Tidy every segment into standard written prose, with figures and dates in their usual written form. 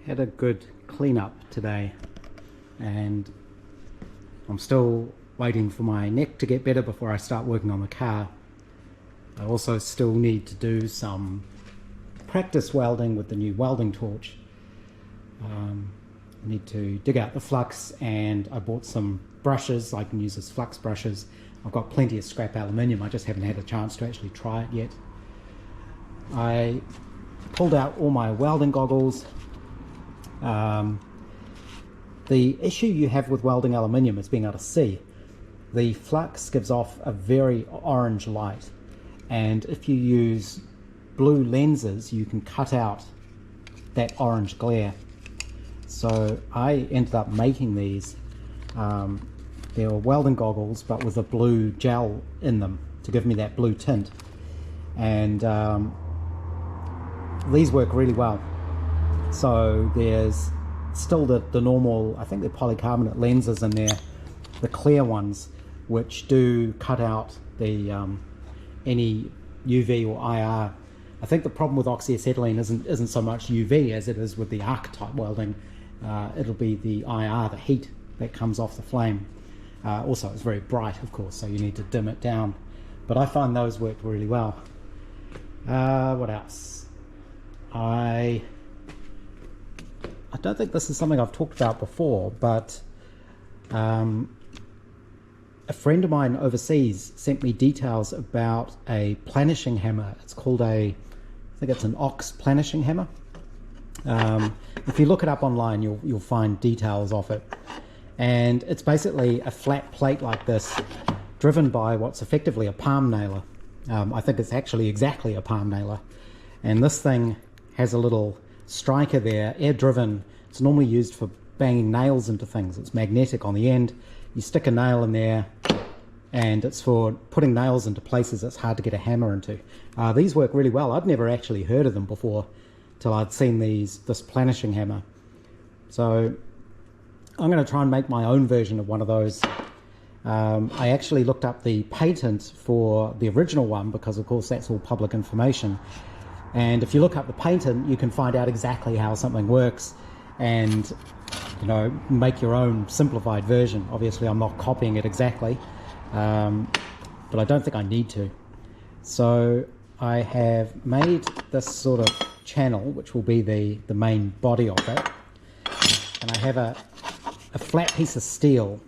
had a good cleanup today, and I'm still waiting for my neck to get better before I start working on the car. I also still need to do some practice welding with the new welding torch. I need to dig out the flux, and I bought some brushes. I can use as flux brushes. I've got plenty of scrap aluminium, I just haven't had a chance to actually try it yet. I pulled out all my welding goggles. The issue you have with welding aluminium is being able to see. The flux gives off a very orange light, and if you use blue lenses you can cut out that orange glare. So I ended up making these. They were welding goggles but with a blue gel in them to give me that blue tint, and these work really well. So there's still the normal, I think they're polycarbonate lenses in there, the clear ones, which do cut out the any UV or IR. I think the problem with Ox Air acetylene isn't so much UV as it is with the arc type welding. It'll be the IR, the heat that comes off the flame. Also it's very bright, of course, so you need to dim it down, but I find those work really well. What else? I don't think this is something I've talked about before, but a friend of mine overseas sent me details about a planishing hammer. It's called I think it's an Ox Planishing Hammer. If you look it up online, you'll find details of it. And it's basically a flat plate like this, driven by what's effectively a palm nailer. I think it's actually exactly a palm nailer. And this thing has a little striker there, air driven. It's normally used for banging nails into things. It's magnetic on the end. You stick a nail in there, and it's for putting nails into places that's hard to get a hammer into. These work really well. I'd never actually heard of them before till I'd seen this planishing hammer. So I'm going to try and make my own version of one of those. I actually looked up the patent for the original one because of course that's all public information. And if you look up the patent, you can find out exactly how something works and, you know, make your own simplified version. Obviously I'm not copying it exactly, but I don't think I need to. So I have made this sort of channel, which will be the main body of it. And I have a flat piece of steel,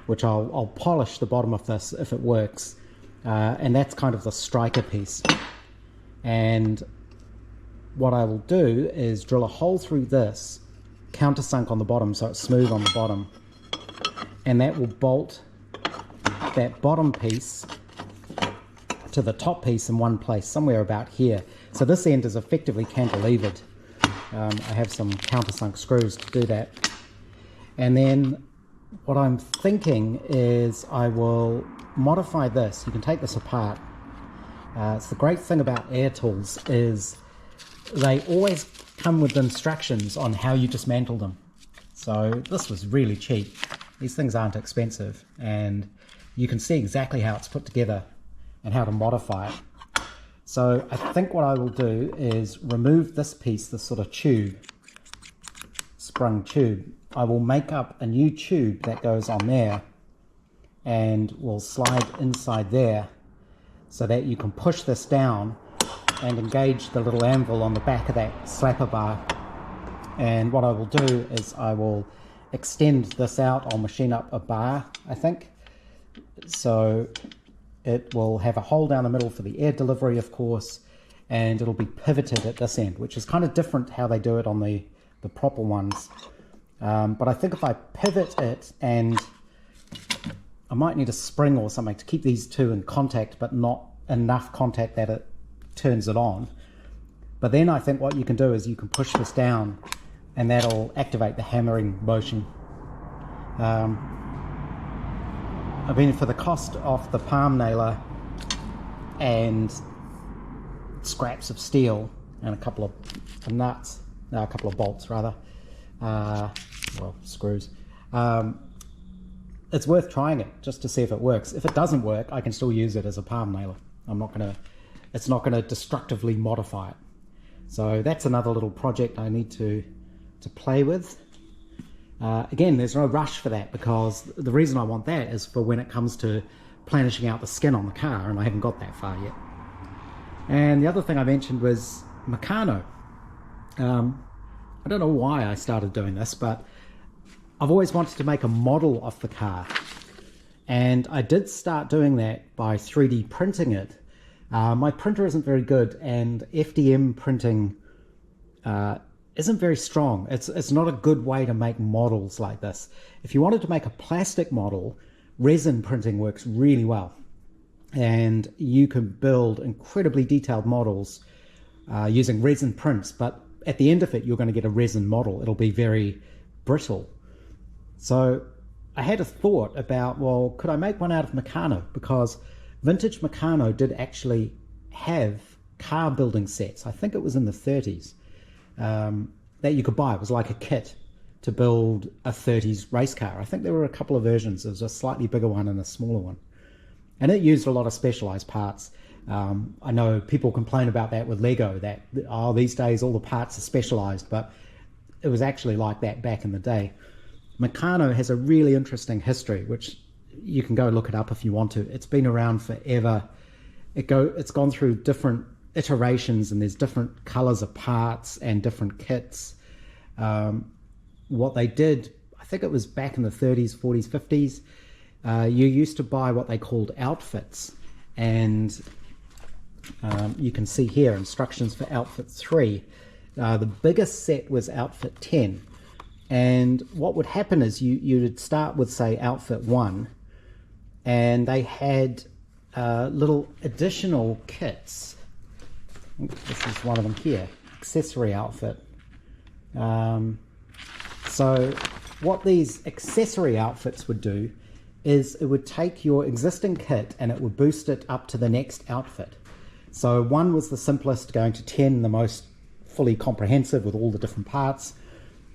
which I'll polish the bottom of this if it works. And that's kind of the striker piece. And what I will do is drill a hole through this, countersunk on the bottom so it's smooth on the bottom, and that will bolt that bottom piece to the top piece in one place, somewhere about here. So this end is effectively cantilevered. I have some countersunk screws to do that. And then what I'm thinking is I will modify this. You can take this apart. It's the great thing about air tools is they always come with instructions on how you dismantle them. So this was really cheap. These things aren't expensive, and you can see exactly how it's put together and how to modify it. So I think what I will do is remove this piece, this sort of tube, sprung tube. I will make up a new tube that goes on there and will slide inside there, so that you can push this down and engage the little anvil on the back of that slapper bar. And what I will do is I will extend this out. I'll machine up a bar, I think. So it will have a hole down the middle for the air delivery, of course, and it'll be pivoted at this end, which is kind of different how they do it on the proper ones. But I think if I pivot it, and I might need a spring or something to keep these two in contact, but not enough contact that it turns it on. But then I think what you can do is you can push this down and that'll activate the hammering motion. I mean, for the cost of the palm nailer and scraps of steel and a couple of nuts, no, a couple of bolts rather, well, screws, it's worth trying it just to see if it works. If it doesn't work, I can still use it as a palm nailer. It's not gonna destructively modify it. So that's another little project I need to to play with. Again, there's no rush for that, because the reason I want that is for when it comes to planishing out the skin on the car, and I haven't got that far yet. And the other thing I mentioned was Meccano. I don't know why I started doing this, but I've always wanted to make a model of the car. And I did start doing that by 3D printing it. My printer isn't very good, and FDM printing isn't very strong. It's not a good way to make models like this. If you wanted to make a plastic model, resin printing works really well. And you can build incredibly detailed models using resin prints, but at the end of it, you're going to get a resin model. It'll be very brittle. So I had a thought about, well, could I make one out of Meccano? Because vintage Meccano did actually have car building sets. I think it was in the 30s that you could buy. It was like a kit to build a 30s race car. I think there were a couple of versions. There was a slightly bigger one and a smaller one. And it used a lot of specialized parts. I know people complain about that with Lego, that, oh, these days all the parts are specialized, but it was actually like that back in the day. Meccano has a really interesting history, which you can go look it up if you want to. It's been around forever. It's gone through different iterations, and there's different colors of parts and different kits. What they did, I think it was back in the 30s, 40s, 50s, you used to buy what they called outfits, and you can see here instructions for outfit 3. The biggest set was outfit 10, and what would happen is you would start with, say, outfit 1, and they had little additional kits. This is one of them here, accessory outfit. So what these accessory outfits would do is it would take your existing kit and it would boost it up to the next outfit. So 1 was the simplest, going to 10 the most fully comprehensive with all the different parts.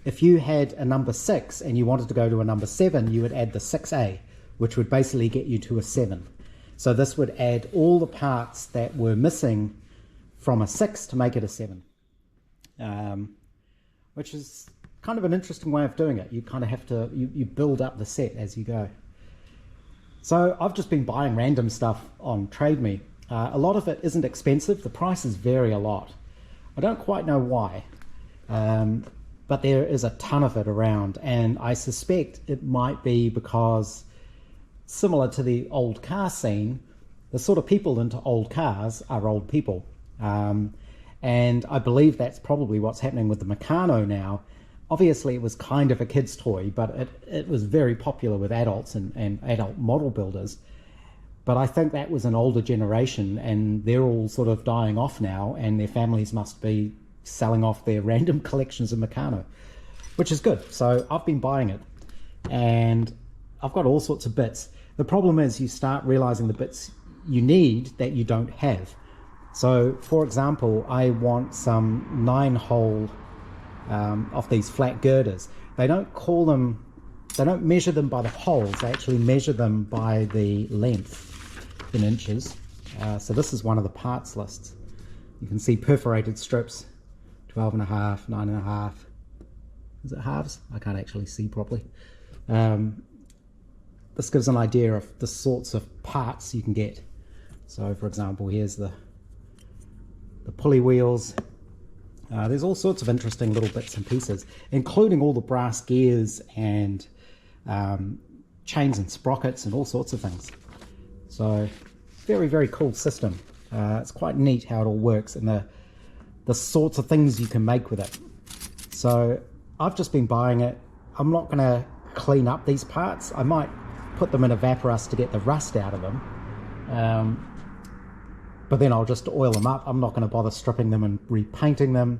If you had a number 6 and you wanted to go to a number 7, you would add the 6A, which would basically get you to a 7. So this would add all the parts that were missing from a 6 to make it a 7, which is kind of an interesting way of doing it. You kind of have to, you build up the set as you go. So I've just been buying random stuff on TradeMe. A lot of it isn't expensive. The prices vary a lot. I don't quite know why, but there is a ton of it around, and I suspect it might be because, similar to the old car scene, the sort of people into old cars are old people. And I believe that's probably what's happening with the Meccano now. Obviously, it was kind of a kid's toy, but it was very popular with adults and adult model builders. But I think that was an older generation, and they're all sort of dying off now, and their families must be selling off their random collections of Meccano, which is good. So I've been buying it, and I've got all sorts of bits. The problem is you start realizing the bits you need that you don't have. So, for example, I want some 9-hole of these flat girders. They don't measure them by the holes, they actually measure them by the length in inches. So this is one of the parts lists. You can see perforated strips, 12.5, 9.5. Is it halves? I can't actually see properly. This gives an idea of the sorts of parts you can get. So, for example, here's the pulley wheels. There's all sorts of interesting little bits and pieces, including all the brass gears and chains and sprockets and all sorts of things. So very, very cool system. It's quite neat how it all works and the sorts of things you can make with it. So I've just been buying it. I'm not going to clean up these parts. I might put them in a vaporous to get the rust out of them. But then I'll just oil them up. I'm not going to bother stripping them and repainting them.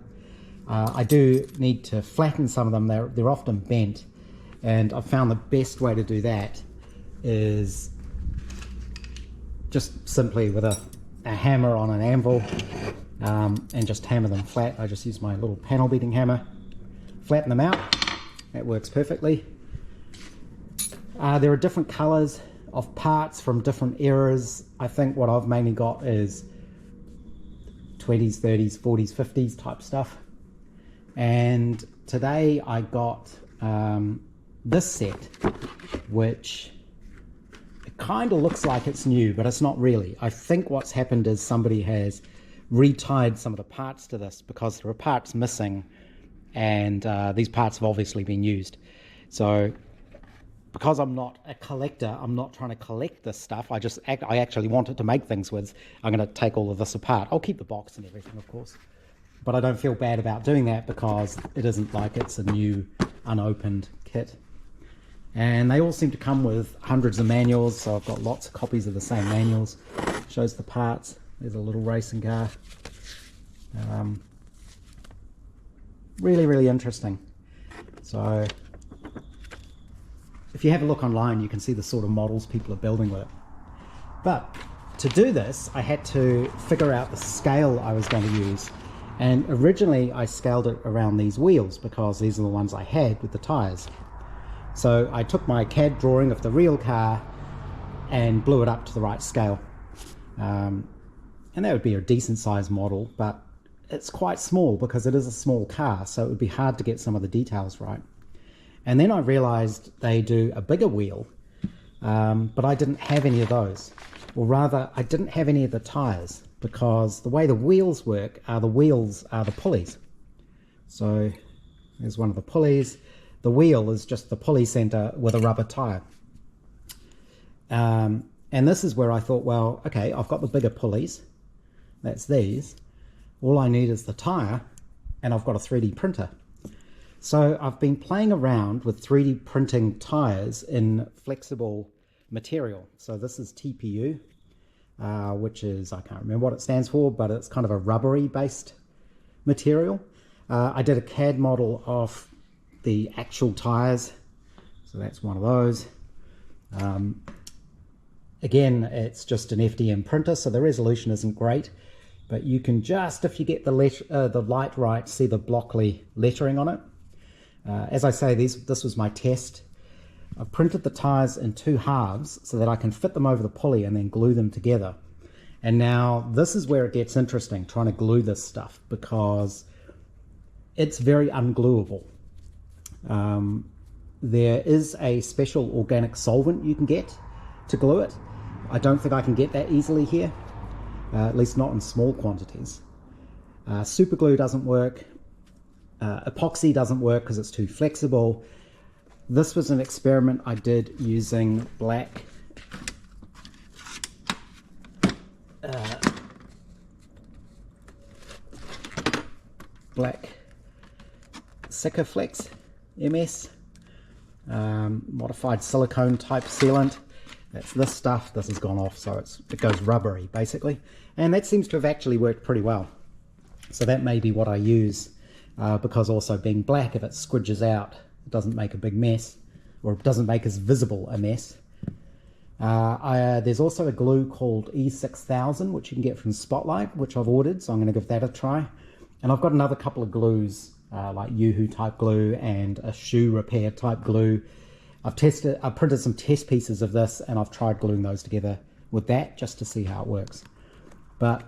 I do need to flatten some of them. They're often bent, and I've found the best way to do that is just simply with a hammer on an anvil, and just hammer them flat. I just use my little panel beating hammer, flatten them out. That works perfectly. There are different colors of parts from different eras. I think what I've mainly got is 20s, 30s, 40s, 50s type stuff. And today I got this set, which it kind of looks like it's new, but it's not really. I think what's happened is somebody has retied some of the parts to this because there are parts missing, and these parts have obviously been used. So because I'm not a collector, I'm not trying to collect this stuff. I actually wanted to make things with. I'm going to take all of this apart. I'll keep the box and everything, of course, but I don't feel bad about doing that because it isn't like it's a new unopened kit. And they all seem to come with hundreds of manuals, so I've got lots of copies of the same manuals. Shows the parts. There's a little racing car. Really, really interesting. So if you have a look online, you can see the sort of models people are building with it. But to do this, I had to figure out the scale I was going to use. And originally I scaled it around these wheels because these are the ones I had with the tires. So I took my CAD drawing of the real car and blew it up to the right scale. And that would be a decent sized model, but it's quite small because it is a small car, so it would be hard to get some of the details right. And then I realized they do a bigger wheel, but I didn't have any of those. Or rather, I didn't have any of the tires because the way the wheels work are the pulleys. So there's one of the pulleys. The wheel is just the pulley center with a rubber tire. And this is where I thought, well, okay, I've got the bigger pulleys. That's these. All I need is the tire, and I've got a 3D printer. So I've been playing around with 3D printing tires in flexible material. So this is TPU, which is, I can't remember what it stands for, but it's kind of a rubbery based material. I did a CAD model of the actual tires. So that's one of those. Again, it's just an FDM printer, so the resolution isn't great, but you can just, if you get the light right, see the Blockly lettering on it. As I say, this was my test. I've printed the tires in 2 halves so that I can fit them over the pulley and then glue them together. And now this is where it gets interesting, trying to glue this stuff, because it's very ungluable. There is a special organic solvent you can get to glue it. I don't think I can get that easily here, at least not in small quantities. Super glue doesn't work. Epoxy doesn't work because it's too flexible. This was an experiment I did using black Sikaflex MS, modified silicone type sealant. That's this stuff. This has gone off, so it goes rubbery basically, and that seems to have actually worked pretty well. So that may be what I use, because also being black, if it squidges out, it doesn't make a big mess, or it doesn't make as visible a mess. There's also a glue called E6000, which you can get from Spotlight, which I've ordered, so I'm going to give that a try. And I've got another couple of glues, like Yoo-hoo type glue and a shoe repair type glue. I've printed some test pieces of this, and I've tried gluing those together with that just to see how it works. But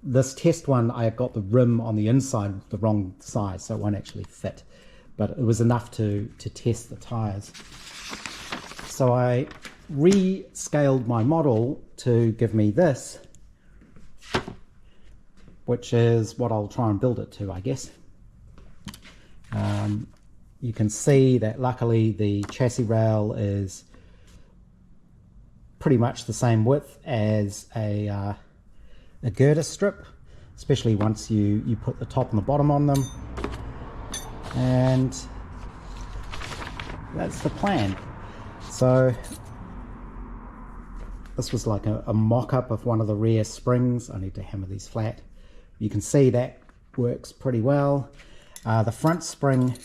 this test one, I got the rim on the inside the wrong size, so it won't actually fit. But it was enough to test the tires. So I rescaled my model to give me this, which is what I'll try and build it to, I guess. You can see that luckily the chassis rail is pretty much the same width as a girder strip, especially once you put the top and the bottom on them. And that's the plan. So this was like a mock-up of one of the rear springs. I need to hammer these flat. You can see that works pretty well. The front spring,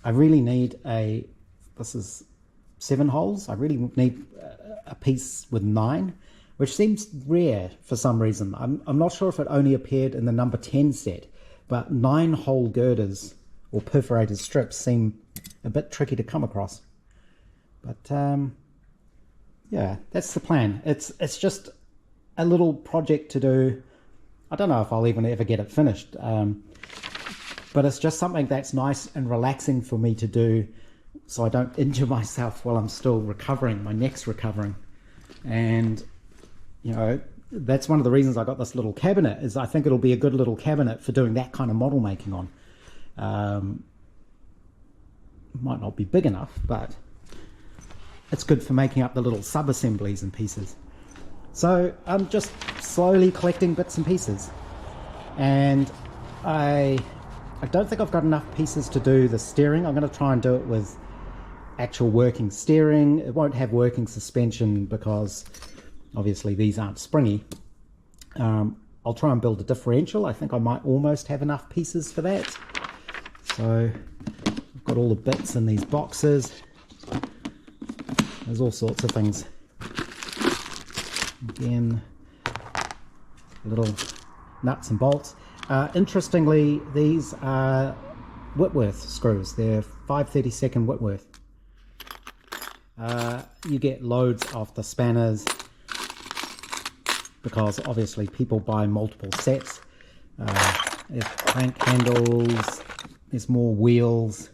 I really need this is 7 holes. I really need a piece with 9, which seems rare for some reason. I'm not sure if it only appeared in the number 10 set, but 9-hole girders or perforated strips seem a bit tricky to come across. But yeah, that's the plan. It's just a little project to do. I don't know if I'll even ever get it finished, but it's just something that's nice and relaxing for me to do, so I don't injure myself while I'm still recovering, my neck's recovering. And you know, that's one of the reasons I got this little cabinet, is I think it'll be a good little cabinet for doing that kind of model making on. Might not be big enough, but it's good for making up the little sub-assemblies and pieces. So I'm just slowly collecting bits and pieces, and I don't think I've got enough pieces to do the steering. I'm going to try and do it with actual working steering. It won't have working suspension because obviously these aren't springy. I'll try and build a differential. I think I might almost have enough pieces for that. So I've got all the bits in these boxes. There's all sorts of things. Again, little nuts and bolts. Interestingly, these are Whitworth screws. They're 5/32 Whitworth. You get loads of the spanners because obviously people buy multiple sets. There's crank handles, there's more wheels.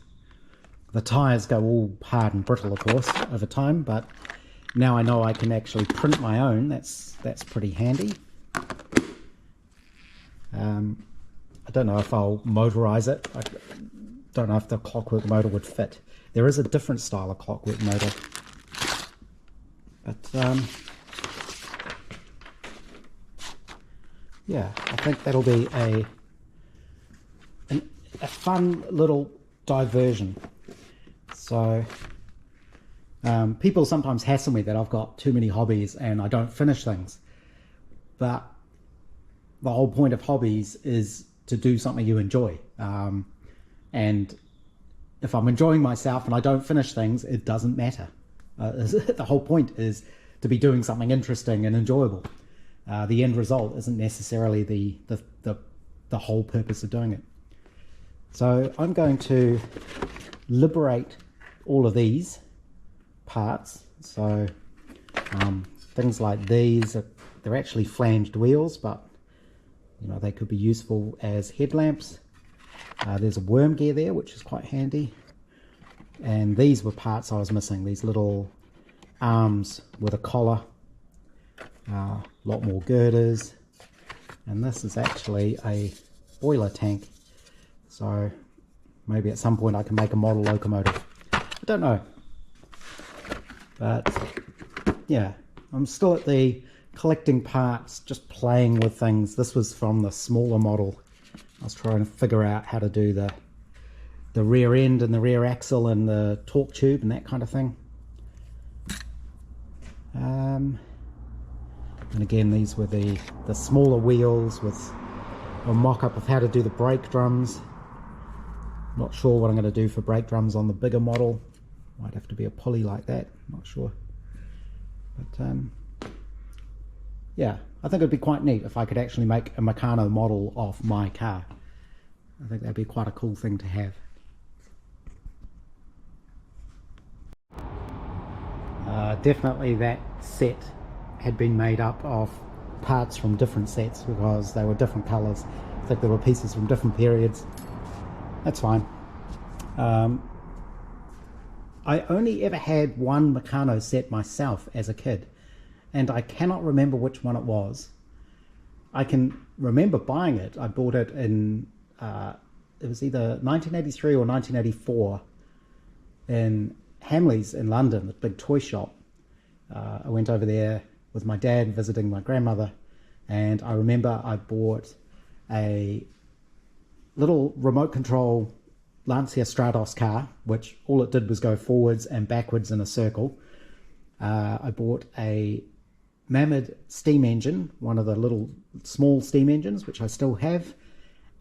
The tyres go all hard and brittle, of course, over time, but now I know I can actually print my own. That's pretty handy. I don't know if I'll motorize it. I don't know if the clockwork motor would fit. There is a different style of clockwork motor, but yeah, I think that'll be a fun little diversion. So people sometimes hassle me that I've got too many hobbies and I don't finish things, but the whole point of hobbies is to do something you enjoy, and if I'm enjoying myself and I don't finish things, it doesn't matter. The whole point is to be doing something interesting and enjoyable. The end result isn't necessarily the whole purpose of doing it. So I'm going to liberate all of these parts. So things like these, they're actually flanged wheels, but you know, they could be useful as headlamps. There's a worm gear there, which is quite handy. And these were parts I was missing, these little arms with a collar, a lot more girders, and this is actually a boiler tank. So maybe at some point I can make a model locomotive. I don't know. But yeah, I'm still at the collecting parts, just playing with things. This was from the smaller model. I was trying to figure out how to do the rear end and the rear axle and the torque tube and that kind of thing. And again, these were the smaller wheels with a mock-up of how to do the brake drums. Not sure what I'm going to do for brake drums on the bigger model. Might have to be a pulley like that, not sure. But yeah, I think it'd be quite neat if I could actually make a Meccano model of my car. I think that'd be quite a cool thing to have. Definitely that set had been made up of parts from different sets because they were different colours. I think there were pieces from different periods. That's fine. I only ever had one Meccano set myself as a kid, and I cannot remember which one it was. I can remember buying it. I bought it in, it was either 1983 or 1984 in Hamleys in London, the big toy shop. I went over there with my dad visiting my grandmother, and I remember I bought a little remote control Lancia Stratos car, which all it did was go forwards and backwards in a circle. I bought a Mammoth steam engine, one of the little small steam engines, which I still have,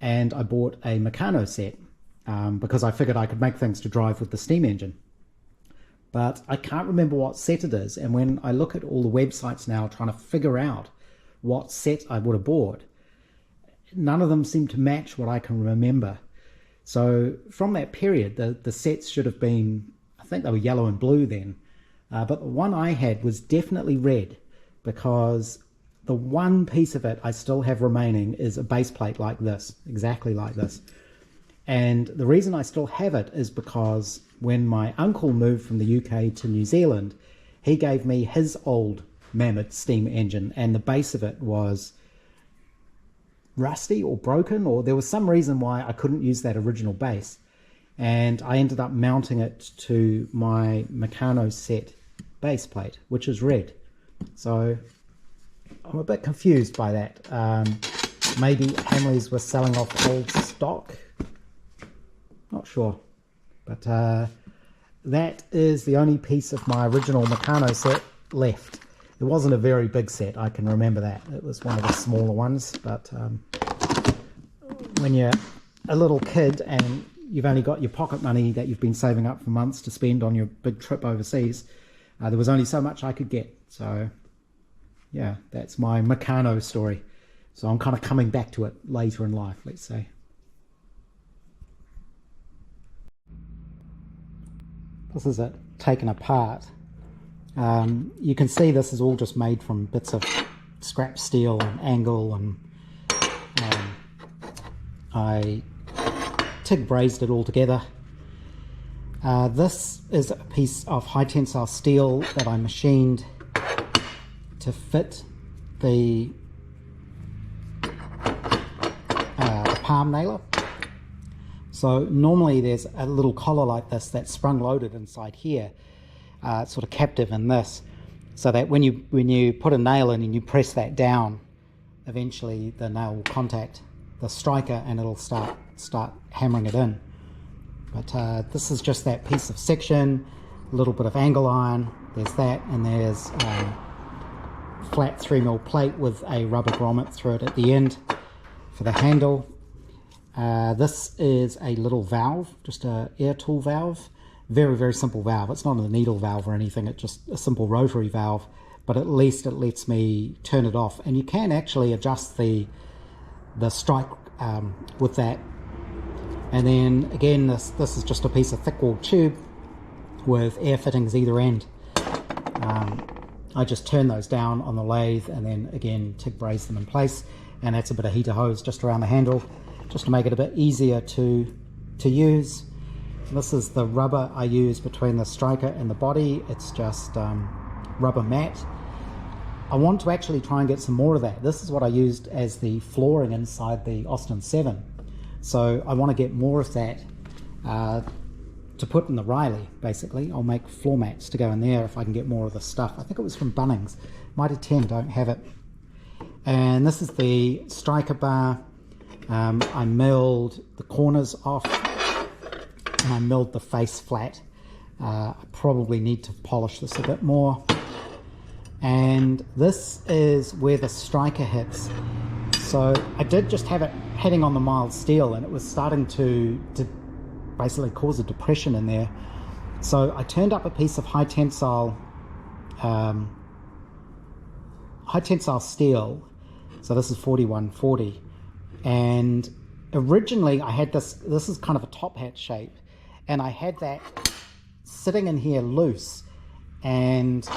and I bought a Meccano set because I figured I could make things to drive with the steam engine. But I can't remember what set it is, and when I look at all the websites now trying to figure out what set I would have bought, none of them seem to match what I can remember. So from that period, the sets should have been, I think they were yellow and blue then, but the one I had was definitely red, because the one piece of it I still have remaining is a base plate like this, exactly like this. And the reason I still have it is because when my uncle moved from the UK to New Zealand, he gave me his old Mammoth steam engine, and the base of it was rusty or broken, or there was some reason why I couldn't use that original base. And I ended up mounting it to my Meccano set base plate, which is red. So I'm a bit confused by that. Maybe Hamleys were selling off old stock. Not sure. But that is the only piece of my original Meccano set left. It wasn't a very big set, I can remember that. It was one of the smaller ones, but when you're a little kid and you've only got your pocket money that you've been saving up for months to spend on your big trip overseas, there was only so much I could get. So yeah, that's my Meccano story. So I'm kind of coming back to it later in life, let's say. This is it taken apart. You can see this is all just made from bits of scrap steel and angle, and I TIG brazed it all together. This is a piece of high tensile steel that I machined to fit the palm nailer. So normally there's a little collar like this that's sprung loaded inside here. It's sort of captive in this, so that when you put a nail in and you press that down, eventually the nail will contact the striker and it'll start hammering it in. But this is just that piece of section, a little bit of angle iron, there's that, and there's a flat 3mm plate with a rubber grommet through it at the end for the handle. This is a little valve, just a air tool valve. Very, very simple valve. It's not a needle valve or anything, it's just a simple rotary valve, but at least it lets me turn it off. And you can actually adjust the strike with that. And then again, this is just a piece of thick walled tube with air fittings either end. I just turn those down on the lathe and then again TIG braze them in place, and that's a bit of heater hose just around the handle, just to make it a bit easier to use. This is the rubber I use between the striker and the body. It's just rubber mat. I want to actually try and get some more of that. This is what I used as the flooring inside the Austin 7. So I want to get more of that to put in the Riley, basically. I'll make floor mats to go in there if I can get more of the stuff. I think it was from Bunnings. Mighty 10 don't have it. And this is the striker bar. I milled the corners off, and I milled the face flat. I probably need to polish this a bit more. And this is where the striker hits. So I did just have it hitting on the mild steel, and it was starting to basically cause a depression in there. So I turned up a piece of high tensile steel. So this is 4140. And originally I had this is kind of a top hat shape, and I had that sitting in here loose. And so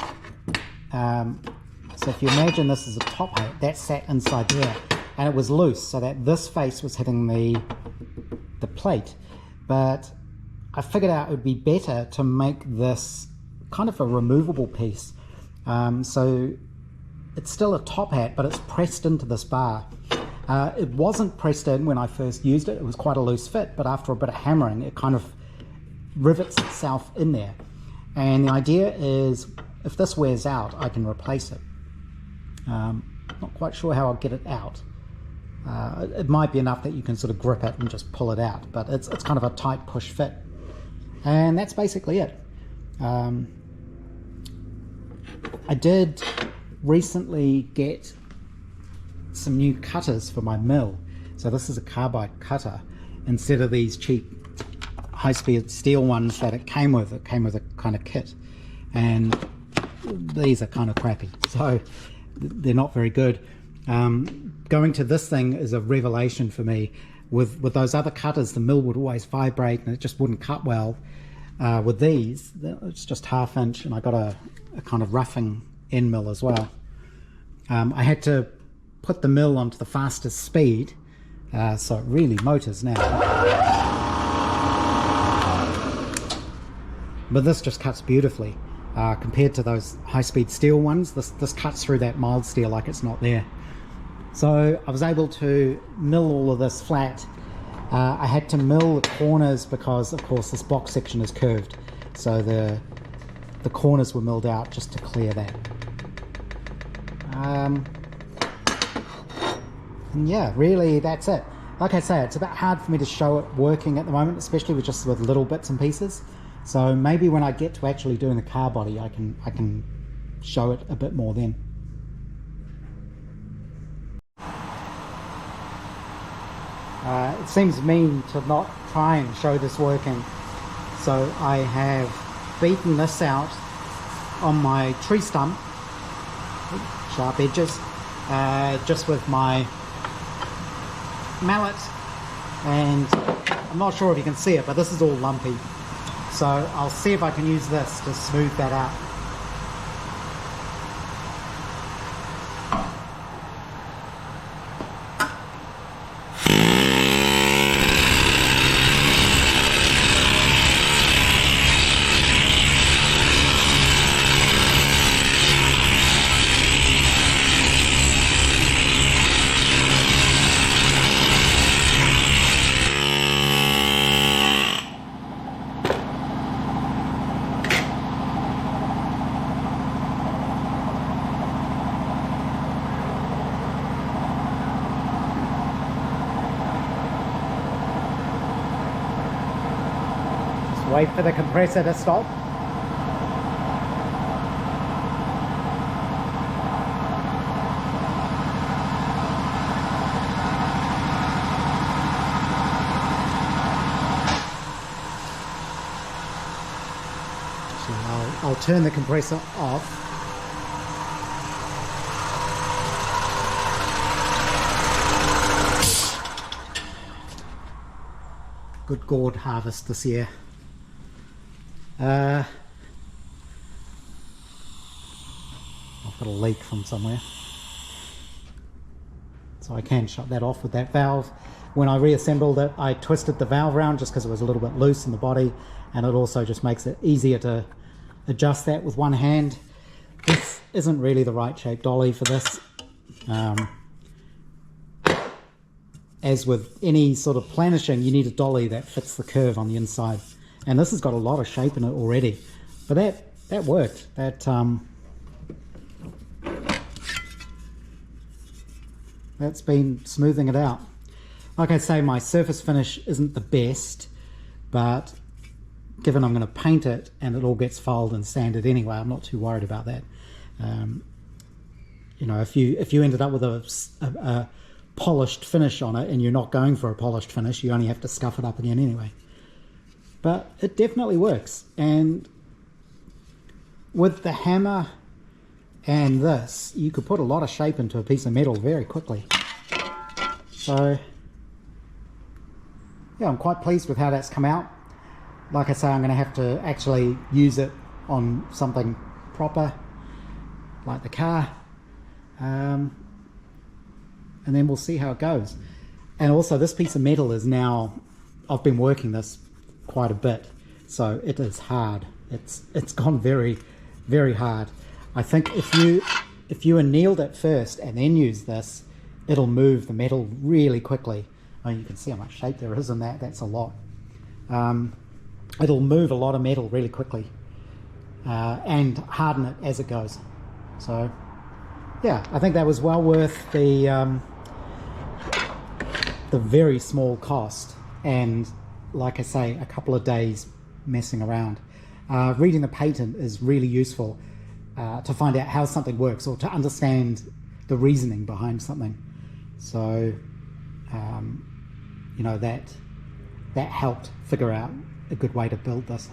if you imagine this is a top hat, that sat inside there, and it was loose so that this face was hitting the plate. But I figured out it would be better to make this kind of a removable piece. So it's still a top hat, but it's pressed into this bar. It wasn't pressed in when I first used it. It was quite a loose fit, but after a bit of hammering, it kind of rivets itself in there. And the idea is, if this wears out, I can replace it. Not quite sure how I'll get it out. It might be enough that you can sort of grip it and just pull it out, but it's kind of a tight push fit. And that's basically it. I did recently get some new cutters for my mill. So this is a carbide cutter instead of these cheap high-speed steel ones that it came with. It came with a kind of kit, and these are kind of crappy, so they're not very good. Going to this thing is a revelation for me. With those other cutters, the mill would always vibrate and it just wouldn't cut well. With these, it's just 1/2 inch, and I got a kind of roughing end mill as well. I had to put the mill onto the fastest speed, so it really motors now. But this just cuts beautifully. Compared to those high-speed steel ones, this cuts through that mild steel like it's not there. So I was able to mill all of this flat. I had to mill the corners because, of course, this box section is curved. So the corners were milled out just to clear that. And yeah, really that's it. Like I say, it's a bit hard for me to show it working at the moment, especially with little bits and pieces. So maybe when I get to actually doing the car body, I can show it a bit more then. It seems mean to not try and show this working, so I have beaten this out on my tree stump, sharp edges, just with my mallet, and I'm not sure if you can see it, but this is all lumpy, so I'll see if I can use this to smooth that out. Wait for the compressor to stop. So I'll turn the compressor off. Good gourd harvest this year. I've got a leak from somewhere, so I can shut that off with that valve. When I reassembled it, I twisted the valve around just because it was a little bit loose in the body, and it also just makes it easier to adjust that with one hand. This isn't really the right shape dolly for this. As with any sort of planishing, you need a dolly that fits the curve on the inside. And this has got a lot of shape in it already, but that worked. That's been smoothing it out. Like I say, my surface finish isn't the best, but given I'm going to paint it and it all gets filed and sanded anyway, I'm not too worried about that. You know, if you ended up with a polished finish on it and you're not going for a polished finish, you only have to scuff it up again anyway. But it definitely works, and with the hammer and this, you could put a lot of shape into a piece of metal very quickly. So yeah, I'm quite pleased with how that's come out. Like I say, I'm going to have to actually use it on something proper, like the car, and then we'll see how it goes. And also, this piece of metal is now, I've been working this quite a bit, so it is hard. It's gone very, very hard. I think if you annealed it first and then use this, it'll move the metal really quickly. Oh, you can see how much shape there is in that. That's a lot. It'll move a lot of metal really quickly, and harden it as it goes. So yeah, I think that was well worth the very small cost, and like I say, a couple of days messing around. Reading the patent is really useful to find out how something works, or to understand the reasoning behind something. So you know, that helped figure out a good way to build this.